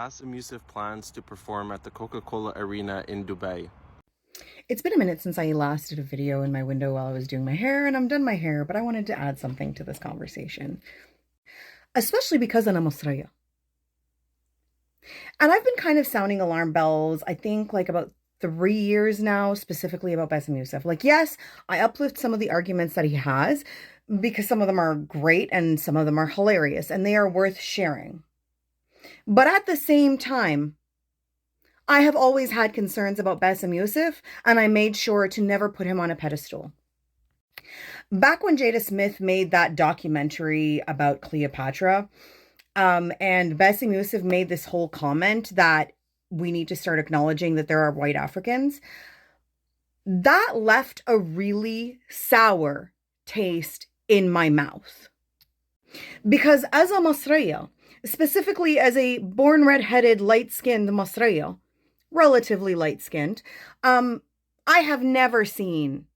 Bassem Youssef plans to perform at the Coca-Cola Arena in Dubai. It's been a minute since I last did a video in my window while I was doing my hair, and I'm done my hair, but I wanted to add something to this conversation, especially because I'm Masriya. And I've been kind of sounding alarm bells, I think like about 3 years now, specifically about Bassem Youssef. Like, yes, I uplift some of the arguments that he has because some of them are great and some of them are hilarious and they are worth sharing. But at the same time, I have always had concerns about Bassem Youssef, and I made sure to never put him on a pedestal. Back when Jada Smith made that documentary about Cleopatra, and Bassem Youssef made this whole comment that we need to start acknowledging that there are white Africans, that left a really sour taste in my mouth. Because as a Masriya, specifically as a born red-headed, light-skinned Masriya, relatively light-skinned, I have never seen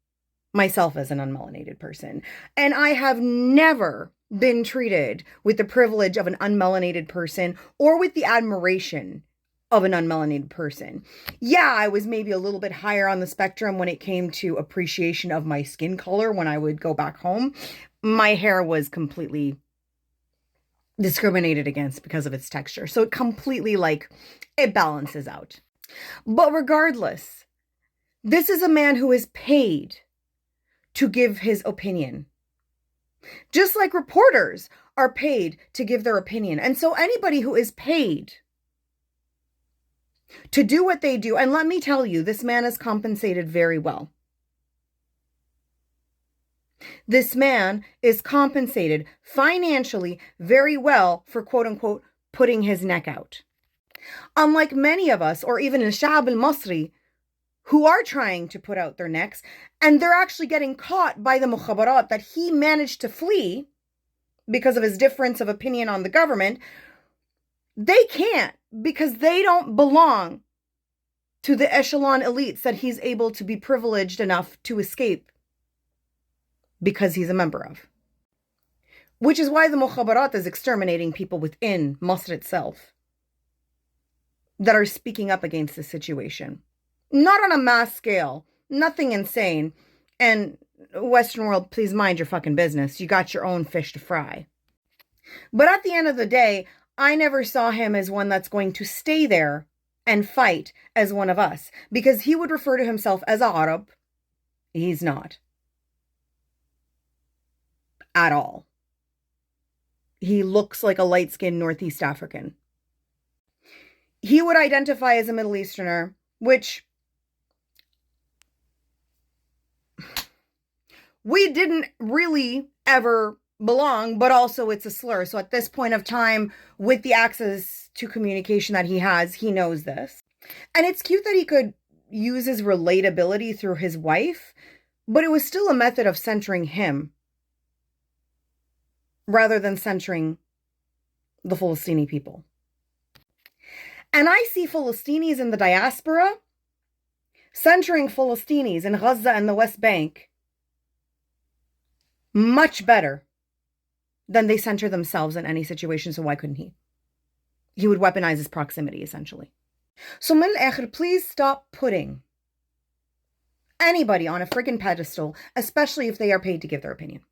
myself as an unmelanated person. And I have never been treated with the privilege of an unmelanated person or with the admiration of an unmelanated person. Yeah, I was maybe a little bit higher on the spectrum when it came to appreciation of my skin color when I would go back home. My hair was completely discriminated against because of its texture. So it completely, it balances out. But regardless, this is a man who is paid to give his opinion. Just like reporters are paid to give their opinion. And so anybody who is paid to do what they do, and let me tell you, this man is compensated very well. This man is compensated financially very well for, quote unquote, putting his neck out. Unlike many of us, or even in Shab al-Masri, who are trying to put out their necks, and they're actually getting caught by the mukhabarat that he managed to flee because of his difference of opinion on the government, they can't because they don't belong to the echelon elites that he's able to be privileged enough to escape because he's a member of. Which is why the mukhabarat is exterminating people within Masr itself that are speaking up against the situation. Not on a mass scale, nothing insane. And Western world, please mind your fucking business. You got your own fish to fry. But at the end of the day, I never saw him as one that's going to stay there and fight as one of us. Because he would refer to himself as a Arab. He's not. At all. He looks like a light-skinned Northeast African. He would identify as a Middle Easterner, which we didn't really ever belong, but also it's a slur. So at this point of time, with the access to communication that he has, he knows this. And it's cute that he could use his relatability through his wife, but it was still a method of centering him rather than centering the Palestinian people. And I see Philistines in the diaspora centering Philistines in Gaza and the West Bank much better than they center themselves in any situation. So why couldn't he? He would weaponize his proximity, essentially. So min al-akhir, please stop putting anybody on a friggin' pedestal, especially if they are paid to give their opinion.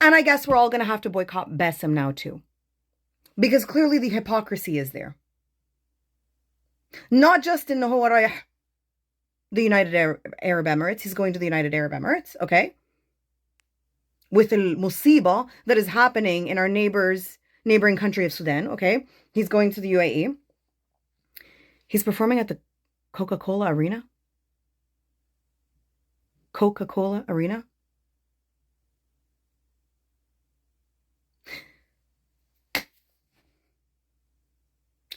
And I guess we're all going to have to boycott Bassem now too. Because clearly the hypocrisy is there. Not just in the United Arab Emirates. He's going to the United Arab Emirates, okay? With the musiba that is happening in our neighboring country of Sudan, okay? He's going to the UAE. He's performing at the Coca-Cola Arena. Coca-Cola Arena.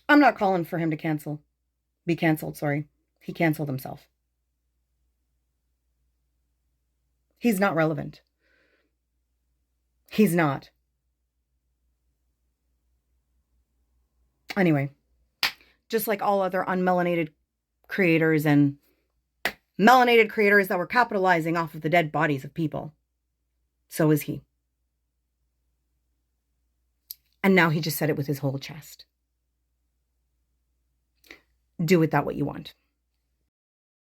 I'm not calling for him to be canceled, sorry. He canceled himself. He's not relevant. He's not. Anyway, just like all other unmelanated creators and melanated creators that were capitalizing off of the dead bodies of people, so is he. And now he just said it with his whole chest. Do with that what you want.